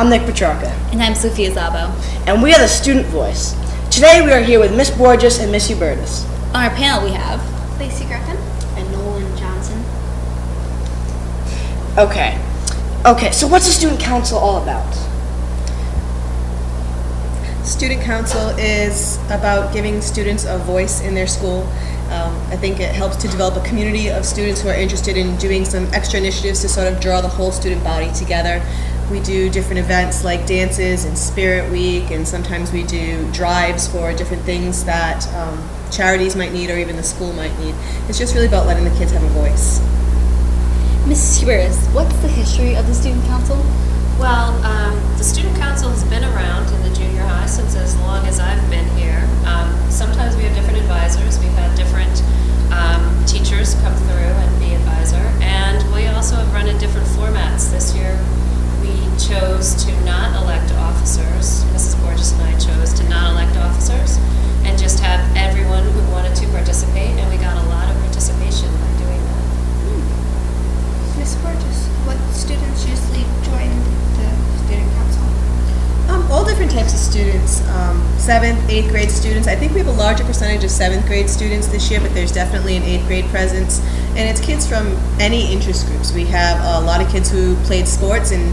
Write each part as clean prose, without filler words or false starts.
I'm Nick Petrarca. And I'm Sophia Zabo. And we are the Student Voice. Today we are here with Miss Borges and Miss Hubertus. On our panel we have Lacey Griffin and Nolan Johnson. Okay, so what's the Student Council all about? Student Council is about giving students a voice in their school. I think it helps to develop a community of students who are interested in doing some extra initiatives to sort of draw the whole student body together. We do different events like dances and Spirit Week, and sometimes we do drives for different things that charities might need or even the school might need. It's just really about letting the kids have a voice. Mrs. Hubertus, what's the history of the Student Council? Well, the Student Council has been around in the junior high since as long as I've been here. Sometimes we have different advisors. We've had different teachers come through and be advisor. And we also have run in different formats. This year we chose to not elect officers. Mrs. Borges and I chose to not elect officers and just have everyone who wanted to participate. And we got a lot of participation by doing that. Miss Borges, what students usually join the Student Council? All different types of students, 7th, 8th grade students. I think we have a larger percentage of 7th grade students this year, but there's definitely an 8th grade presence. And it's kids from any interest groups. We have a lot of kids who played sports, and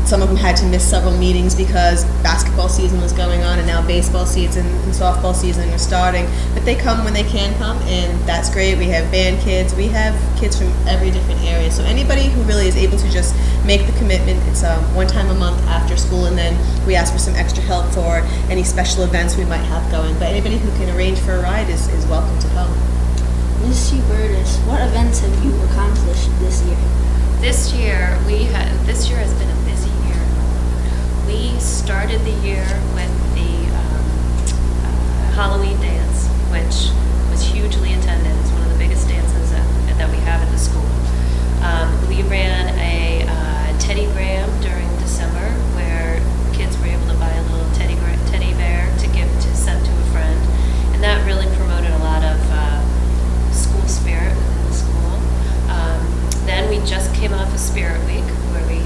some of them had to miss several meetings because basketball season was going on, and now baseball season and softball season are starting. But they come when they can come, and that's great. We have band kids. We have kids from every different area. So anybody who really is able to just make the commitment, it's one time a month after school, and then we ask for some extra help for any special events we might have going. But anybody who can arrange for a ride is welcome to come. Miss Hubertus, what events have you accomplished this year? This year has been a busy year. We started the year with the Halloween dance, which was hugely attended. It's one of the biggest dances that we have at the school. We ran a teddygram during December where kids were able to buy a little teddy bear to send to a friend, and that really promoted a lot of school spirit within the school. Then we just came off of Spirit Week, where we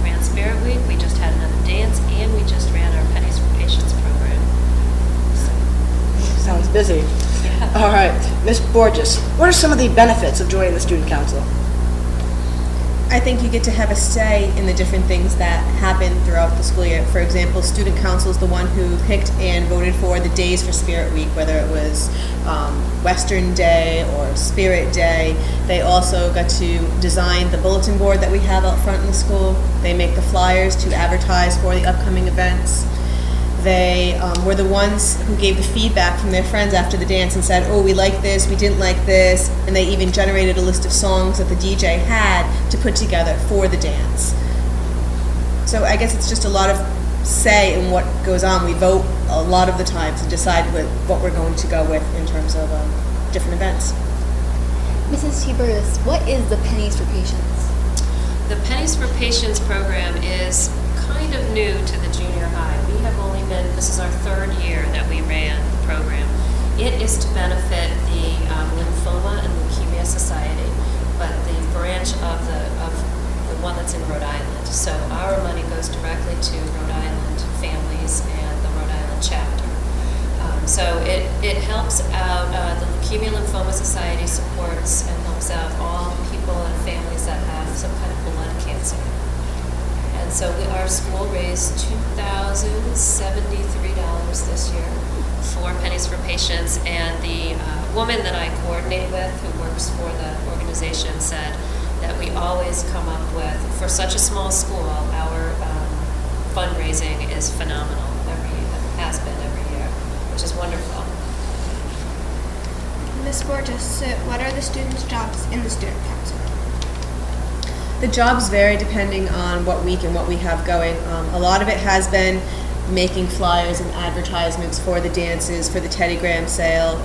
ran Spirit Week. We just had another dance, and we just ran our Pennies for Patients program. Sounds busy. Yeah. All right, Miss Borges, what are some of the benefits of joining the Student Council? I think you get to have a say in the different things that happen throughout the school year. For example, Student Council is the one who picked and voted for the days for Spirit Week, whether it was Western Day or Spirit Day. They also got to design the bulletin board that we have out front in the school. They make the flyers to advertise for the upcoming events. They were the ones who gave the feedback from their friends after the dance and said, oh, we like this, we didn't like this, and they even generated a list of songs that the DJ had to put together for the dance. So I guess it's just a lot of say in what goes on. We vote a lot of the time to decide what we're going to go with in terms of different events. Mrs. Hubertus, what is the Pennies for Patients? The Pennies for Patients program is kind of new to the junior high. This is our third year that we ran the program. It is to benefit the Lymphoma and Leukemia Society, but the branch of the one that's in Rhode Island. So our money goes directly to Rhode Island families and the Rhode Island chapter. So it helps out, the Leukemia Lymphoma Society supports and helps out all people and families that have some kind of blood cancer. And so our school raised $2,073 this year for Pennies for Patients, and the woman that I coordinate with, who works for the organization, said that we always come up with, for such a small school, our fundraising is phenomenal. Has been every year, which is wonderful. Miss Borges, what are the students' jobs in the Student Council? The jobs vary depending on what week and what we have going. A lot of it has been making flyers and advertisements for the dances, for the teddygram sale.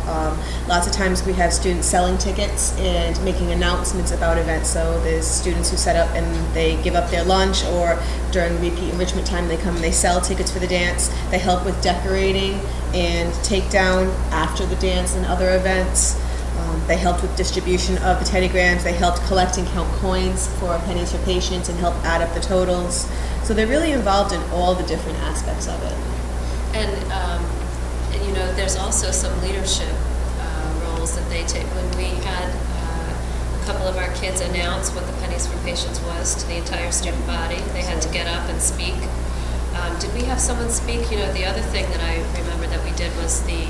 Lots of times we have students selling tickets and making announcements about events. So there's students who set up and they give up their lunch, or during repeat enrichment time they come and they sell tickets for the dance. They help with decorating and take down after the dance and other events. They helped with distribution of the Teddy Grahams. They helped collect and count coins for Pennies for Patients and help add up the totals. So they're really involved in all the different aspects of it. And you know, there's also some leadership roles that they take. When we had a couple of our kids announce what the Pennies for Patients was to the entire student body, they had to get up and speak. Did we have someone speak? You know, the other thing that I remember that we did was the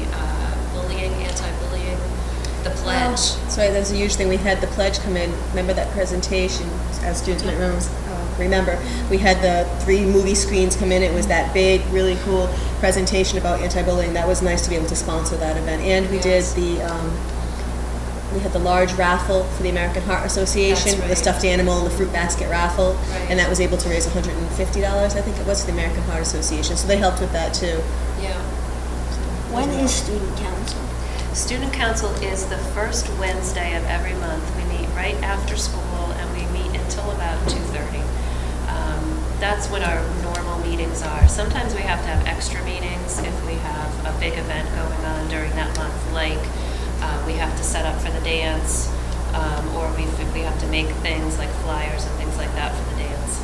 bullying, anti-bullying, the pledge. So that's a huge thing. We had the pledge come in. Remember that presentation, as students might remember, we had the 3 movie screens come in. It was that big, really cool presentation about anti-bullying. That was nice to be able to sponsor that event. And we did we had the large raffle for the American Heart Association, That's right. the stuffed animal and the fruit basket raffle, Right. and that was able to raise $150, I think it was, for the American Heart Association. So they helped with that too. Yeah. When is student council? Student council is the first Wednesday of every month. We meet right after school and we meet until about 2:30. That's when our normal meetings are. Sometimes we have to have extra meetings if we have a big event going on during that month, like we have to set up for the dance, or if we have to make things like flyers and things like that for the dance.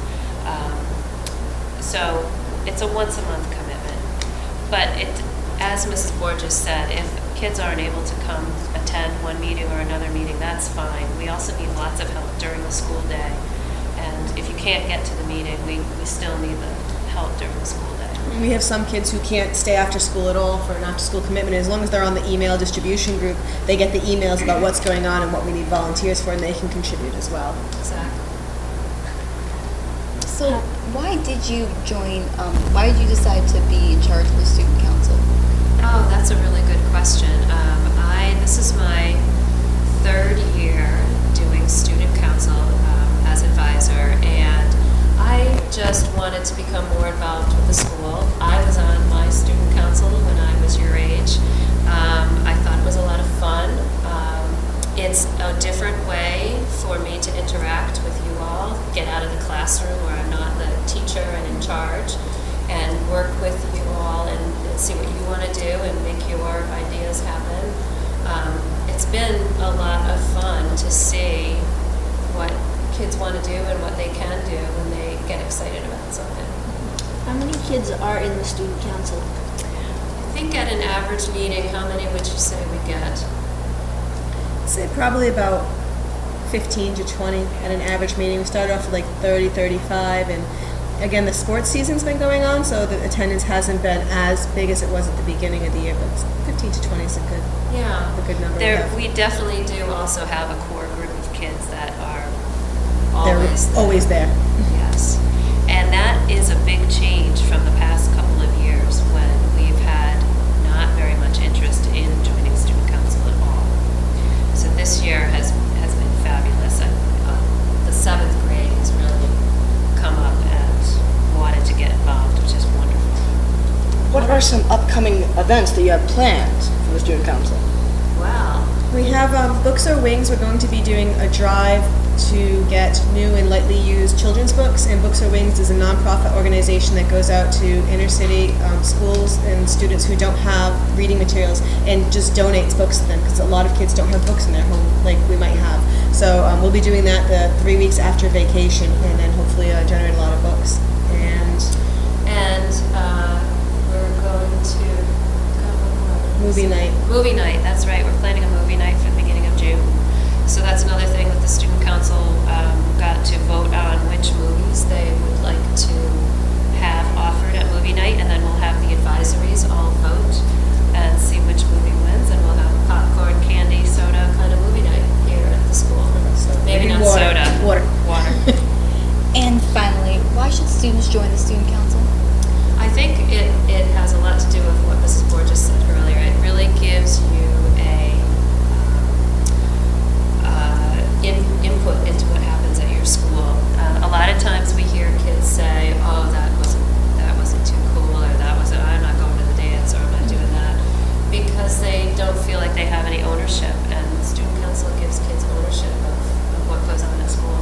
So it's a once a month commitment. But as Mrs. Borges said, if kids aren't able to come attend one meeting or another meeting, that's fine. We also need lots of help during the school day. And if you can't get to the meeting, we still need the help during the school day. We have some kids who can't stay after school at all for an after-school commitment. As long as they're on the email distribution group, they get the emails about what's going on and what we need volunteers for, and they can contribute as well. Exactly. So why did you join, why did you decide to be in charge of the student council? Oh, that's a really good question. This is my 3rd year doing student council as advisor, and I just wanted to become more involved with the school. I was on my student council when I was your age. I thought it was a lot of fun. It's a different way for me to interact with you all, get out of the classroom where I'm not the teacher and in charge, and work with you all and see what you want to do and make your ideas happen. It's been a lot of fun to see what kids want to do and what they can do when they get excited about something. How many kids are in the student council? I think at an average meeting, how many would you say we get? I'd say probably about 15 to 20 at an average meeting. We started off with like 30, 35, and again, the sports season's been going on, so the attendance hasn't been as big as it was at the beginning of the year, but 15 to 20 is a good number. We definitely do also have a core group of kids that are They're always there. always there. Yes. And that is a big change from the past couple of years when we've had not very much interest in joining student council at all. So this year has been fabulous. The 7th grade has really come up and wanted to get involved, which is wonderful. What are some upcoming events that you have planned for the student council? Wow. We have Books Are Wings. We're going to be doing a drive to get new and lightly used children's books, and Books Are Wings is a nonprofit organization that goes out to inner city schools and students who don't have reading materials and just donates books to them, because a lot of kids don't have books in their home like we might have. So we'll be doing that the 3 weeks after vacation, and then hopefully generate a lot of books. And We're going to movie night. Movie night, that's right. We're planning a movie night for the beginning of June. So that's another thing that the student council got to vote on which movies they would like to have offered at movie night, and then we'll have the advisories all vote and see which movie wins, and we'll have a popcorn, candy, soda kind of movie night here at the school. Maybe not water. soda. Water. And finally, why should students join the student council? I think it has a lot to do with what Mrs. Borges said earlier. It really gives you input into what happens at your school. A lot of times we hear kids say, "Oh, that wasn't too cool," or "I'm not going to the dance," or "I'm not doing that," because they don't feel like they have any ownership. And the student council gives kids ownership of what goes on at school.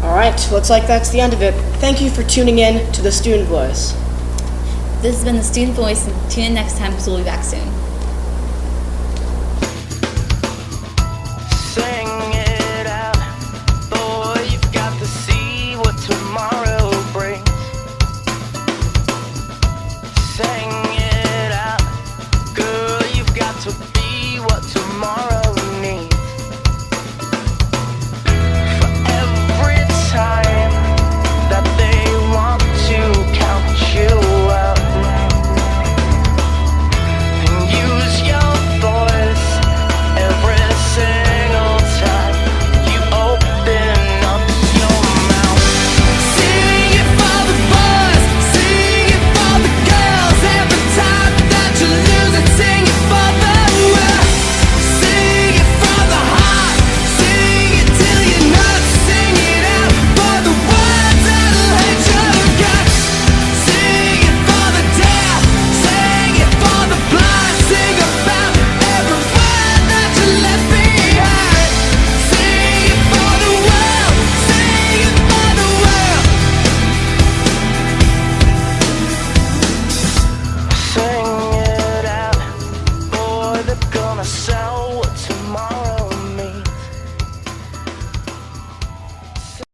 All right, looks like that's the end of it. Thank you for tuning in to the Student Voice. This has been the Student Voice, and tune in next time because we'll be back soon.